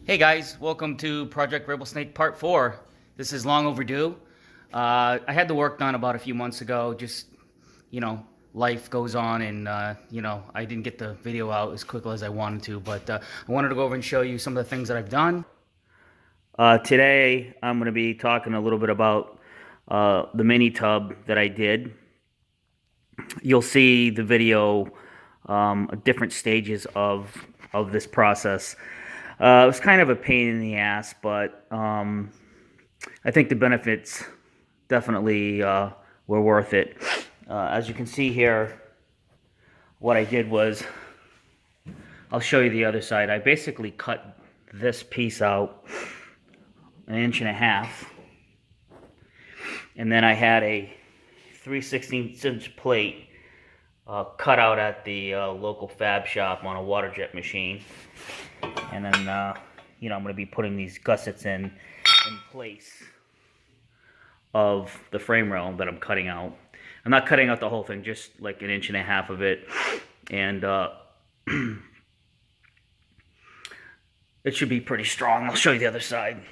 Hey guys, welcome to Project Rattlesnake Part 4. This is long overdue. I had the work done about a few months ago, just, you know, life goes on and, I didn't get the video out as quickly as I wanted to, but I wanted to go over and show you some of the things that I've done. Today, I'm going to be talking a little bit about the mini tub that I did. You'll see the video, different stages of this process. It was kind of a pain in the ass, but I think the benefits definitely were worth it. As you can see here, what I did was, I'll show you the other side. I basically cut this piece out 1.5 inches, and then I had a 3/16" plate cut out at the local fab shop on a water jet machine. And then, I'm going to be putting these gussets in place of the frame rail that I'm cutting out. I'm not cutting out the whole thing, just like 1.5 inches of it. And it should be pretty strong. I'll show you the other side.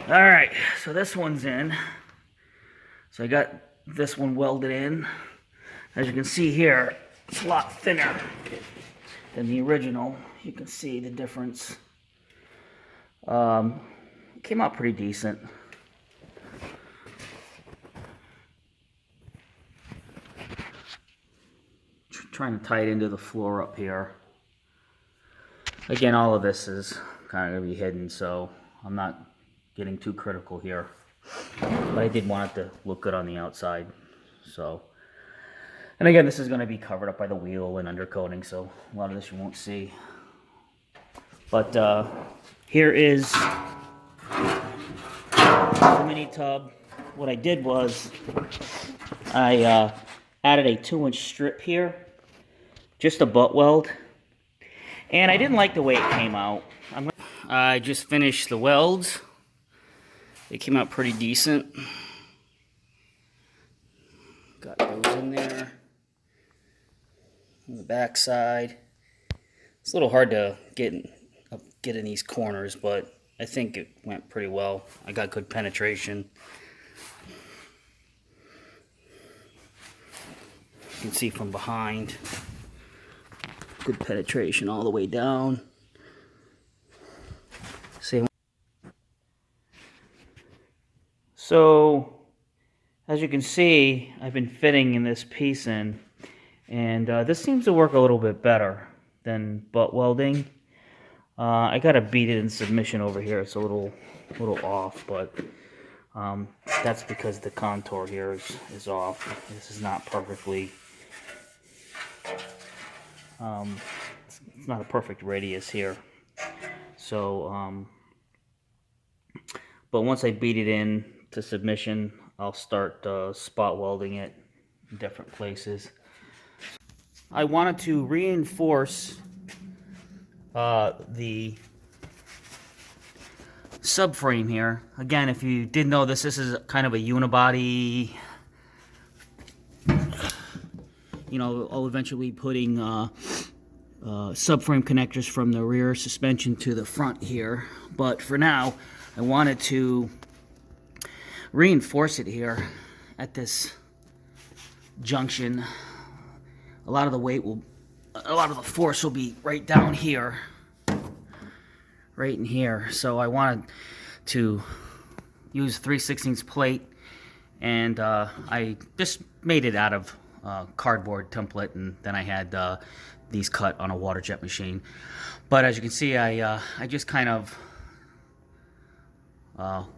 Alright, so this one's in. So I got this one welded in. As you can see here, it's a lot thinner than the original. You can see the difference. It came out pretty decent. Trying to tie it into the floor up here. Again, all of this is kind of going to be hidden, so I'm not getting too critical here. But I did want it to look good on the outside. So, and again, this is going to be covered up by the wheel and undercoating, so a lot of this you won't see. But here is the mini tub. What I did was I added a 2-inch strip here, just a butt weld, and I didn't like the way it came out. I just finished the welds. They came out pretty decent. Got those in there. On the back side. It's a little hard to get in these corners, but I think it went pretty well. I got good penetration. You can see from behind. Good penetration all the way down. See. So, as you can see, I've been fitting in this piece in, and this seems to work a little bit better than butt welding. I gotta beat it in submission over here. It's a little off, but that's because the contour here is off. This is not perfectly. It's not a perfect radius here. So, but once I beat it in to submission, I'll start spot welding it in different places. I wanted to reinforce the subframe here. Again, if you didn't know this is kind of a unibody. I'll eventually be putting subframe connectors from the rear suspension to the front here. But for now, I wanted to reinforce it here at this junction. A lot of the force will be right down here, right in here. So I wanted to use 3/16 plate, and I just made it out of cardboard template, and then I had these cut on a water jet machine. But as you can see, I just kind of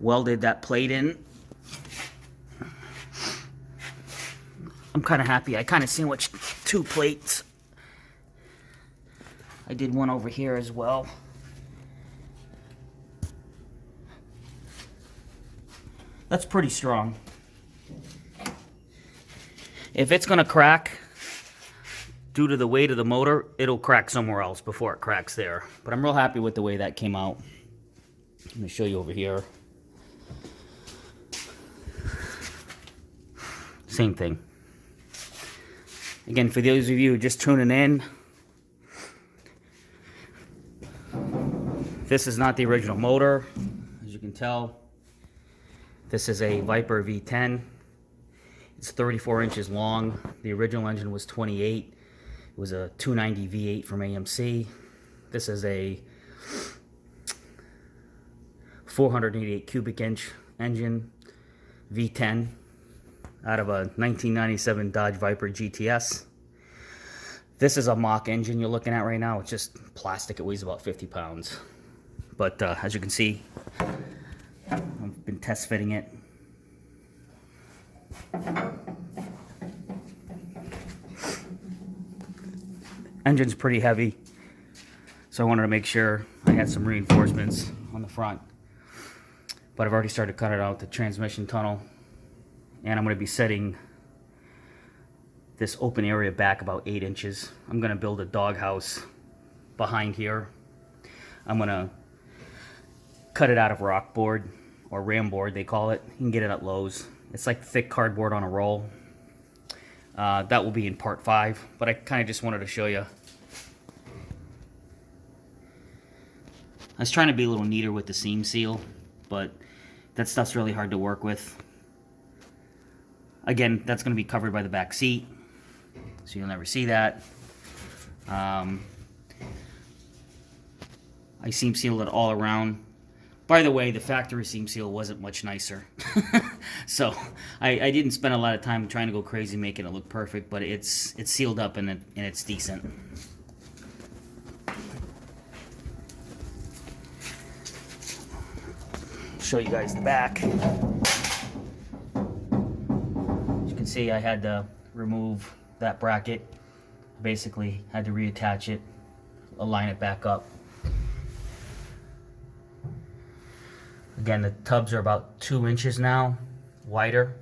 welded that plate in. I'm kind of happy. I kind of sandwiched 2 plates. I did one over here as well. That's pretty strong. If it's going to crack due to the weight of the motor, it'll crack somewhere else before it cracks there. But I'm real happy with the way that came out. Let me show you over here. Same thing. Again, for those of you just tuning in, this is not the original motor, as you can tell. This is a Viper V10. It's 34 inches long. The original engine was 28. It was a 290 V8 from AMC. This is a 488 cubic inch engine, V10, out of a 1997 Dodge Viper GTS. This is a mock engine you're looking at right now. It's just plastic. It weighs about 50 pounds. But as you can see, I've been test fitting it. Engine's pretty heavy, so I wanted to make sure I had some reinforcements on the front. But I've already started cutting out the transmission tunnel, and I'm going to be setting this open area back about 8 inches. I'm going to build a doghouse behind here. I'm going to cut it out of rock board, or ram board they call it. You can get it at Lowe's. It's like thick cardboard on a roll. That will be in part 5, but I kind of just wanted to show you. I was trying to be a little neater with the seam seal, but that stuff's really hard to work with. Again, that's going to be covered by the back seat, so you'll never see that. I seam sealed it all around. By the way, the factory seam seal wasn't much nicer. So I didn't spend a lot of time trying to go crazy making it look perfect, but it's sealed up and it's decent. Show you guys the back. As you can see, I had to remove that bracket. Basically, had to reattach it, align it back up. Again, the tubs are about 2 inches now wider.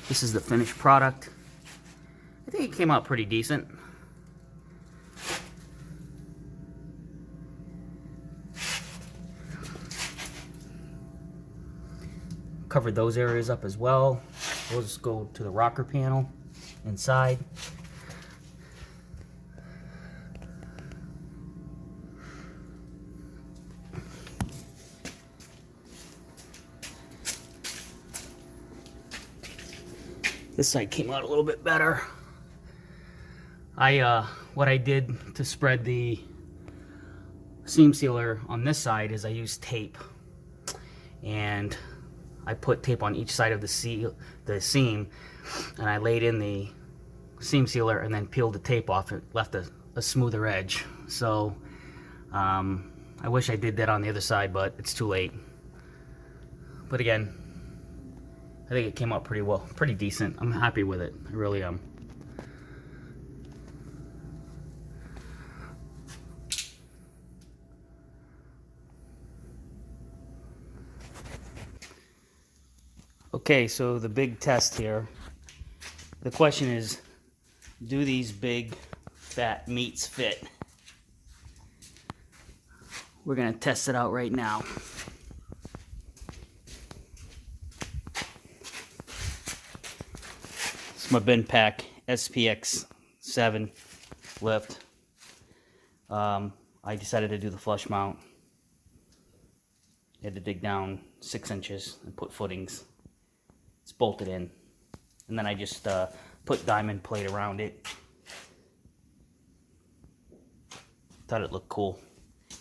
This is the finished product. I think it came out pretty decent. Covered those areas up as well. We'll just go to the rocker panel inside. This side came out a little bit better. What I did to spread the seam sealer on this side is I used tape, and I put tape on each side of the seam, and I laid in the seam sealer and then peeled the tape off. It left a smoother edge. So I wish I did that on the other side, but it's too late. But again, I think it came out pretty well, pretty decent. I'm happy with it. I really am. Okay, so the big test here. The question is, do these big fat meats fit? We're gonna test it out right now. It's my bin pack SPX 7 lift. I decided to do the flush mount. I had to dig down 6 inches and put footings. It's bolted in, and then I just put diamond plate around it. Thought it looked cool.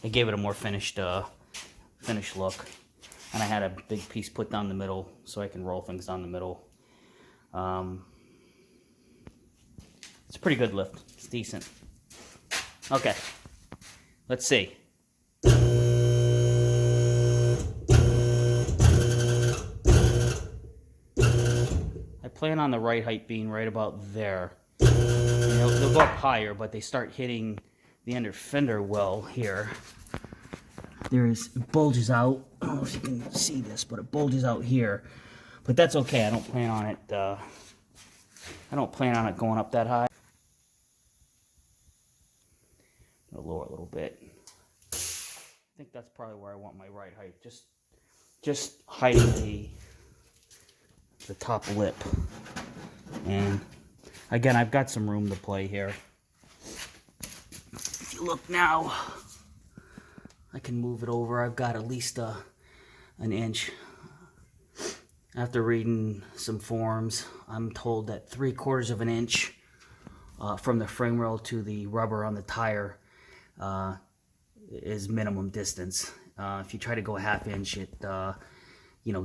It gave it a more finished look, and I had a big piece put down the middle so I can roll things down the middle. It's a pretty good lift. It's decent. Okay, let's see. I plan on the right height being right about there. They'll go up higher, but they start hitting the under fender well here. It bulges out. I don't know if you can see this, but it bulges out here. But that's okay. I don't plan on it. I don't plan on it going up that high. I'll lower a little bit. I think that's probably where I want my right height. Just just hiding the top lip. And again, I've got some room to play here. If you look now, I can move it over. I've got at least an inch. After reading some forums, I'm told that 3/4 of an inch from the frame rail to the rubber on the tire is minimum distance. If you try to go a 1/2 inch,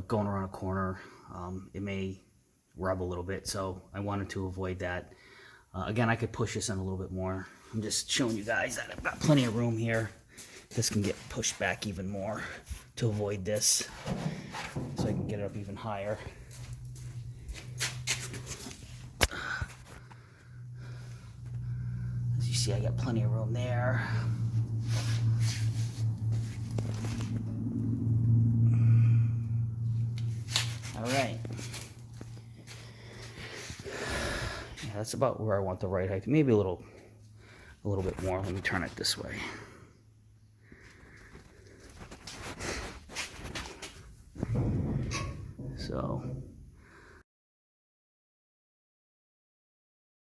going around a corner, it may rub a little bit. So I wanted to avoid that. Again, I could push this in a little bit more. I'm just showing you guys that I've got plenty of room here. This can get pushed back even more to avoid this, so I can get it up even higher. As you see, I got plenty of room there. All right. Yeah, that's about where I want the right height. Maybe a little bit more. Let me turn it this way. So